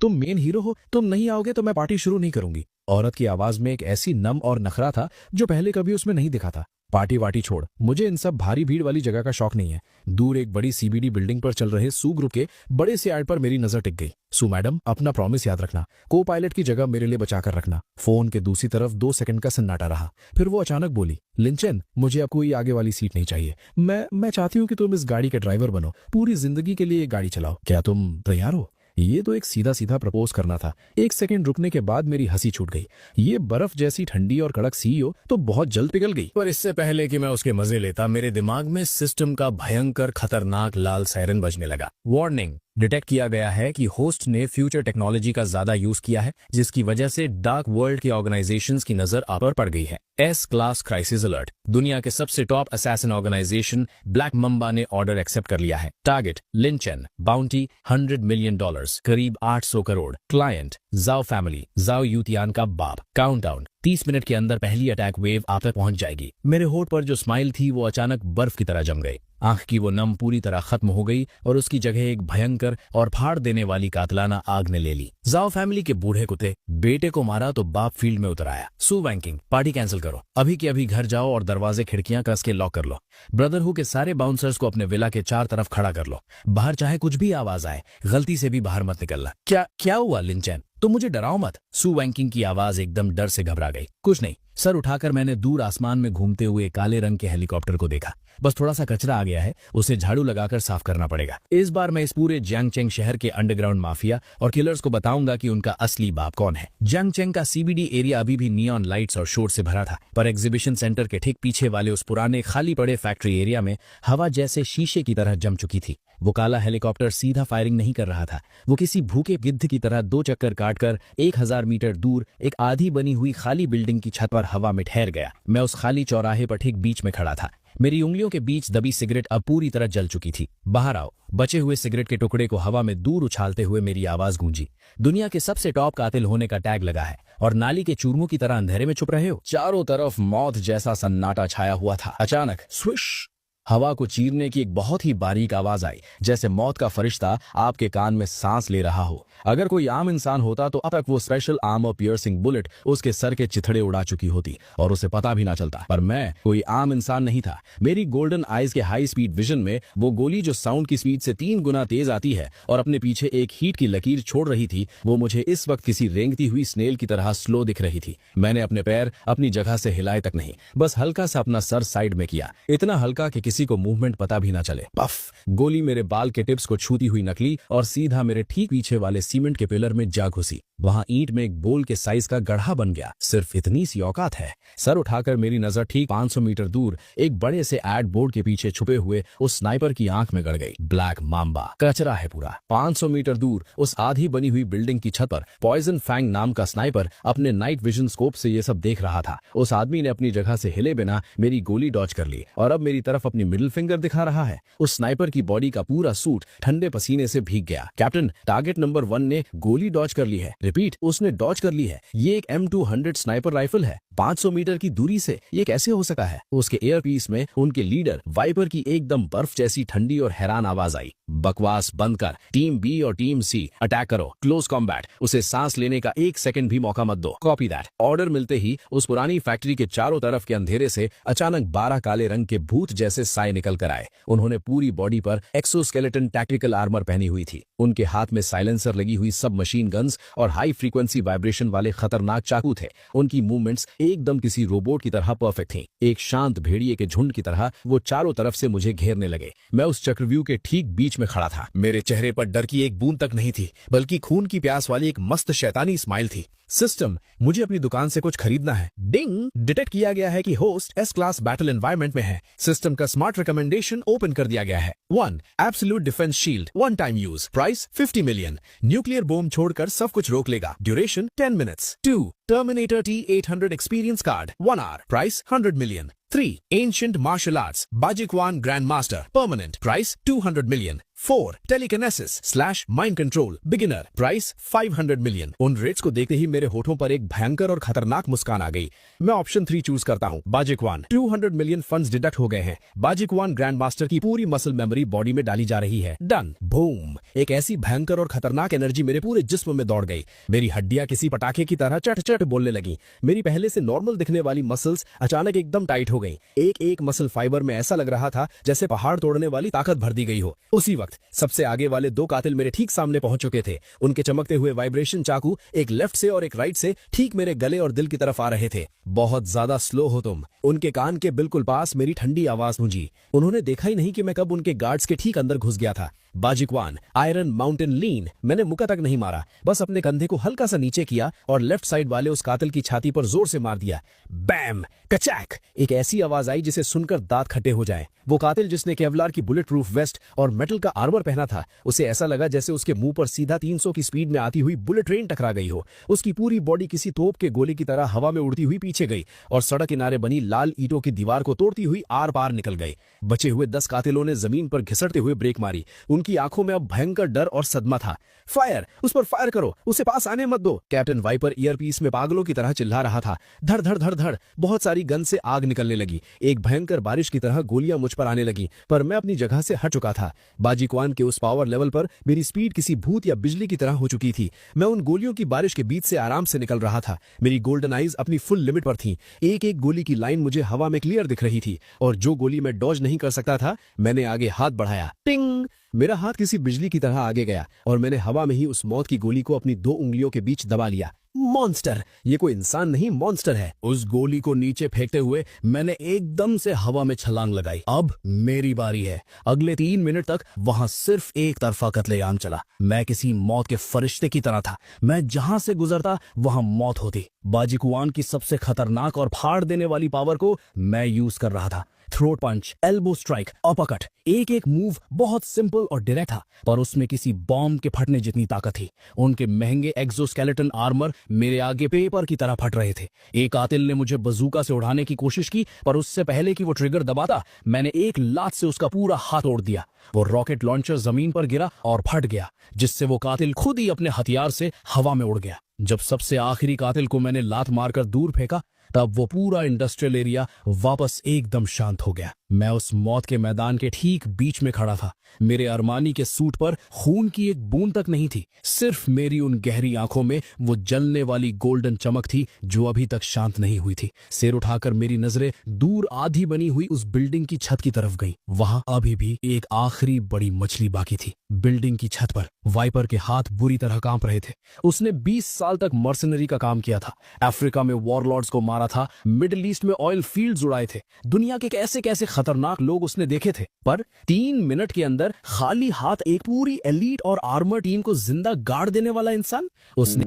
तुम main hero हो, तुम नहीं आओगे तो मैं पार्टी शुरू नहीं करूंगी। औरत की आवाज में एक ऐसी नम और नखरा था जो पहले कभी उसमें नहीं दिखा था। पार्टी वार्टी छोड़, मुझे इन सब भारी भीड़ वाली जगह का शौक नहीं है। दूर एक बड़ी सीबीडी बिल्डिंग पर चल रहे सू ग्रुप के बड़े से ऐड पर मेरी नजर टिक गई। सू मैडम, अपना प्रॉमिस याद रखना, को पायलट की जगह मेरे लिए बचा कर रखना। फोन के दूसरी तरफ 2 सेकंड का सन्नाटा रहा, फिर वो अचानक बोली, लिंचन, मुझे अब कोई आगे वाली सीट नहीं चाहिए। मैं चाहती हूँ कि तुम इस गाड़ी के ड्राइवर बनो, पूरी जिंदगी के लिए ये गाड़ी चलाओ। क्या तुम तैयार हो? ये तो एक सीधा सीधा प्रपोज करना था। 1 सेकंड रुकने के बाद मेरी हंसी छूट गई। ये बर्फ जैसी ठंडी और कड़क सीईओ तो बहुत जल्द पिघल गई। पर इससे पहले कि मैं उसके मजे लेता, मेरे दिमाग में सिस्टम का भयंकर खतरनाक लाल सायरन बजने लगा। वार्निंग, डिटेक्ट किया गया है कि होस्ट ने फ्यूचर टेक्नोलॉजी का ज्यादा यूज किया है, जिसकी वजह से डार्क वर्ल्ड के ऑर्गेनाइजेशंस की नजर आप पर पड़ गई है। S class crisis alert. दुनिया के सबसे top assassin organization black mamba ने ऑर्डर एक्सेप्ट कर लिया है। टारगेट लिंचन, बाउंटी $100 मिलियन, करीब 800 करोड़। क्लाइंट जाओ फैमिली, जाओ यूतियान का बाप। काउंटडाउन 30 मिनट के अंदर पहली अटैक वेव आप तक पहुंच जाएगी। मेरे होठ पर जो स्माइल थी वो अचानक बर्फ की तरह जम गई। आंख की वो नम पूरी तरह खत्म हो गई और उसकी जगह एक भयंकर और फाड़ देने वाली कातलाना आग ने ले ली। जाओ फैमिली के बूढ़े कुत्ते, बेटे को मारा तो बाप फील्ड में उतर आया। सू बैंकिंग, पार्टी कैंसिल करो, अभी के अभी घर जाओ और दरवाजे खिड़कियां कस के लॉक कर लो। ब्रदरहुड के सारे बाउंसर्स को अपने विला के 4 तरफ खड़ा कर लो। बाहर चाहे कुछ भी आवाज आए, गलती से भी बाहर मत निकलना। क्या हुआ लिंचन? तो मुझे डराओ मत। सू वैंकिंग की आवाज एकदम डर से घबरा गई। कुछ नहीं। सर उठाकर मैंने दूर आसमान में घूमते हुए काले रंग के हेलीकॉप्टर को देखा। बस थोड़ा सा कचरा आ गया है, उसे झाड़ू लगाकर साफ करना पड़ेगा। इस बार मैं इस पूरे जियांगचेंग शहर के अंडरग्राउंड माफिया और किलर्स को बताऊंगा कि उनका असली बाप कौन है। जियांगचेंग का सीबीडी एरिया अभी भी नियॉन लाइट्स और शोर से भरा था, पर एग्जीबिशन सेंटर के ठीक पीछे वाले उस पुराने खाली पड़े फैक्ट्री एरिया में हवा जैसे शीशे की तरह जम चुकी थी। वो काला हेलीकॉप्टर सीधा फायरिंग नहीं कर रहा था, वो किसी भूखे गिद्ध की तरह 2 चक्कर काटकर 1000 मीटर दूर एक आधी बनी हुई खाली बिल्डिंग की छत पर हवा में ठहर गया। मैं उस खाली चौराहे पर ठीक बीच में खड़ा था। मेरी उंगलियों के बीच दबी सिगरेट अब पूरी तरह जल चुकी थी। बाहर आओ। बचे हुए सिगरेट के टुकड़े को हवा में दूर उछालते हुए मेरी आवाज गूंजी। दुनिया के सबसे टॉप कातिल होने का टैग लगा है और नाली के चूरमों की तरह अंधेरे में छुप रहे हो। चारों तरफ मौत जैसा सन्नाटा छाया हुआ था। अचानक स्विश, हवा को चीरने की एक बहुत ही बारीक आवाज आई, जैसे मौत का फरिश्ता आपके कान में सांस ले रहा हो। अगर कोई आम इंसान होता तो अब तक वो स्पेशल आर्मर पियर्सिंग बुलेट उसके सर के चिथड़े उड़ा चुकी होती और उसे पता भी ना चलता। पर मैं कोई आम इंसान नहीं था। मेरी गोल्डन आईज के हाई स्पीड विजन में वो गोली जो साउंड की स्पीड से 3 गुना तेज आती है और अपने पीछे एक हीट की लकीर छोड़ रही थी, वो मुझे इस वक्त किसी रेंगती हुई स्नेल की तरह स्लो दिख रही थी। मैंने अपने पैर अपनी जगह से हिलाए तक नहीं, बस हल्का सा अपना सर साइड में किया, इतना हल्का कि किसी को मूवमेंट पता भी ना चले। पफ! गोली मेरे बाल के टिप्स को छूती हुई निकली और सीधा मेरे ठीक पीछे वाले सीमेंट के पिलर में जा घुसी। वहां ईंट में एक बोल के साइज का गड्ढा बन गया। सिर्फ इतनी सी औकात है। सर उठाकर मेरी नजर ठीक 500 मीटर दूर एक बड़े से एड बोर्ड के पीछे छुपे हुए उस स्नाइपर की आंख में गड़ गई। ब्लैक माम्बा, कचरा है पूरा। 500 मीटर दूर उस आधी बनी हुई बिल्डिंग की छत पर पॉइजन फैंग नाम का स्नाइपर अपने नाइट विजन स्कोप से ये सब देख रहा था। उस आदमी ने अपनी जगह से हिले बिना मेरी गोली डॉज कर ली और अब मेरी तरफ अपनी मिडिल फिंगर दिखा रहा है। उस स्नाइपर की बॉडी का पूरा सूट ठंडे पसीने से भीग गया। कैप्टन, टारगेट नंबर 1 ने गोली डॉज कर ली है। रिपीट, उसने डॉज कर ली है। ये एक M200 स्नाइपर राइफल है। 500 मीटर की दूरी से ये कैसे हो सका है? उसके एयरपीस में उनके लीडर वाइपर की एकदम बर्फ जैसी ठंडी और हैरान आवाज आई। बकवास बंद कर। टीम बी और टीम सी अटैक करो। Close combat. उसे सांस लेने का 1 सेकंड भी मौका मत दो। Copy that. ऑर्डर मिलते ही उस पुरानी फैक्ट्री के चारों तरफ के अंधेरे से अचानक 12 काले रंग के भूत जैसे साए निकल कर आए। उन्होंने पूरी बॉडी पर एक्सोस्केलेटन टैक्टिकल आर्मर पहनी हुई थी। उनके हाथ में साइलेंसर लगी हुई सब मशीन गन्स और हाई फ्रीक्वेंसी वाइब्रेशन वाले खतरनाक चाकू थे। उनकी मूवमेंट्स एकदम किसी रोबोट की तरह परफेक्ट थीं। एक शांत भेड़िए के झुंड की तरह वो चारों तरफ से मुझे घेरने लगे। मैं उस चक्रव्यूह के ठीक बीच में खड़ा था। मेरे चेहरे पर डर की एक बूंद तक नहीं थी, बल्कि खून की प्यास वाली एक मस्त शैतानी स्माइल थी। सिस्टम, मुझे अपनी दुकान से कुछ खरीदना है। डिंग! डिटेक्ट किया गया है कि host S class battle environment में है। सिस्टम का स्मार्ट रिकमेंडेशन ओपन कर दिया गया है। 1 absolute defence shield, 1 time use, price 50 million, nuclear bomb छोड़कर सब कुछ रोक लेगा, duration 10 minutes. 2 terminator T800 experience card, 1 hour, price 100 million. 3 ancient martial arts, Bajiquan grand master, permanent, price 200 million. 4 telekinesis mind control beginner price 500 million. उन rates को देखते ही मेरे होठों पर एक भयंकर और खतरनाक मुस्कान आ गई। मैं ऑप्शन 3 चूज करता हूँ, बाजिकवान। 200 मिलियन फंड्स डिडक्ट हो गए हैं। बाजिकवान ग्रैंड मास्टर की पूरी मसल मेमोरी बॉडी में डाली जा रही है। डन। बूम। एक ऐसी भयंकर और खतरनाक एनर्जी मेरे पूरे जिस्म में दौड़ गई। मेरी हड्डियां किसी पटाखे की तरह चट चट बोलने लगी। मेरी पहले से नॉर्मल दिखने वाली मसल्स अचानक एकदम टाइट हो गई। एक एक मसल फाइबर में ऐसा लग रहा था जैसे पहाड़ तोड़ने वाली ताकत भर दी गई हो। उसी वक्त सबसे आगे वाले 2 कातिल मेरे ठीक सामने पहुंच चुके थे। उनके चमकते हुए वाइब्रेशन चाकू एक लेफ्ट से और एक राइट से ठीक मेरे गले और दिल की तरफ आ रहे थे। बहुत ज्यादा स्लो हो तुम। उनके कान के बिल्कुल पास मेरी ठंडी आवाज गूंजी। उन्होंने देखा ही नहीं कि मैं कब उनके गार्ड्स के ठीक अंदर घुस गया था। बाजिकवान आयरन माउंटेन लीन। मैंने मुक्का तक नहीं मारा, बस अपने कंधे को हल्का सा नीचे किया और लेफ्ट साइड वाले उस कातिल की छाती पर जोर से मार दिया। बैम। कचैक। एक ऐसी आवाज आई जिसे सुनकर दांत खट्टे हो जाएं। वो कातिल जिसने केवलार की बुलेट प्रूफ वेस्ट और मेटल का आर्मर पहना था, उसे ऐसा लगा जैसे उसके मुंह पर सीधा 300 की स्पीड में आती हुई बुलेट ट्रेन टकरा गई हो। उसकी पूरी बॉडी किसी तोप के गोले की तरह हवा में उड़ती हुई पीछे गई और सड़क किनारे बनी लाल ईंटों की दीवार को तोड़ती हुई आर पार निकल गई। बचे हुए 10 कातिलों ने जमीन पर घिसटते हुए ब्रेक मारी। उनकी आंखों में अब भयंकर डर और सदमा था। फायर, उस पर फायर करो, उसे पास आने मत दो। कैप्टन वाइपर ईयरपीस में पागलों की तरह चिल्ला रहा था। धड़ धड़ धड़ धड़ बहुत सारी गन से आग निकलने लगी। एक भयंकर बारिश की तरह गोलियां मुझ पर आने लगी, पर मैं अपनी जगह से हट चुका था। बाजिकवान के उस पावर लेवल पर मेरी स्पीड किसी भूत या बिजली की तरह हो चुकी थी। मैं उन गोलियों की बारिश के बीच से आराम से निकल रहा था। मेरी गोल्डन आईज अपनी फुल लिमिट पर थी। एक एक गोली की लाइन मुझे हवा में क्लियर दिख रही थी और जो गोली मैं डॉज नहीं कर सकता था, मैंने आगे हाथ बढ़ाया। टिंग। मेरा हाथ किसी बिजली की तरह आगे गया और मैंने हवा में ही उस मौत की गोली को अपनी 2 उंगलियों के बीच दबा लिया। मॉन्स्टर। ये कोई इंसान नहीं, मॉन्स्टर है। उस गोली को नीचे फेंकते हुए मैंने एकदम से हवा में छलांग लगाई। अब मेरी बारी है। अगले 3 मिनट तक वहां सिर्फ एक तरफा कत्लेआम चला। मैं किसी मौत के फरिश्ते की तरह था। मैं जहां से गुजरता वहां मौत होती। बाजिकुआन की सबसे खतरनाक और फाड़ देने वाली पावर को मैं यूज कर रहा था। थ्रोट पंच, एल्बो स्ट्राइक, अपरकट। एक एक मूव बहुत सिंपल और डायरेक्ट था, पर उसमें किसी बॉम्ब के फटने जितनी ताकत थी। उनके महंगे एक्सोस्केलेटन आर्मर मेरे आगे पेपर की तरह फट रहे थे। एक कातिल ने मुझे बजूका से उड़ाने की कोशिश की, पर उससे पहले कि वो ट्रिगर दबाता, मैंने एक लात से उसका पूरा हाथ तोड़ दिया। वो रॉकेट लॉन्चर जमीन पर गिरा और फट गया, जिससे वो कातिल खुद ही अपने हथियार से हवा में उड़ गया। जब सबसे आखिरी कातिल को मैंने लात मारकर दूर फेंका, तब वो पूरा इंडस्ट्रियल एरिया वापस एकदम शांत हो गया। मैं उस मौत के मैदान के ठीक बीच में खड़ा था। मेरे अरमानी के सूट पर खून की एक बूंद तक नहीं थी। सिर्फ मेरी उन गहरी आंखों में वो जलने वाली गोल्डन चमक थी जो अभी तक शांत नहीं हुई थी। सिर उठाकर मेरी नजरें दूर आधी बनी हुई उस बिल्डिंग की छत की तरफ गई। वहां अभी भी एक आखिरी बड़ी मछली बाकी थी। बिल्डिंग की छत पर वाइपर के हाथ बुरी तरह कांप रहे थे। उसने 20 साल तक मर्सनरी का काम किया था। अफ्रीका में वॉरलॉर्ड्स को मारा था, मिडिल ईस्ट में ऑयल फील्ड्स उड़ाए थे। दुनिया के कैसे कैसे खतरनाक लोग उसने देखे थे, पर 3 मिनट के अंदर खाली हाथ एक पूरी एलीट और आर्मर टीम को जिंदा गाड़ देने वाला इंसान। उसने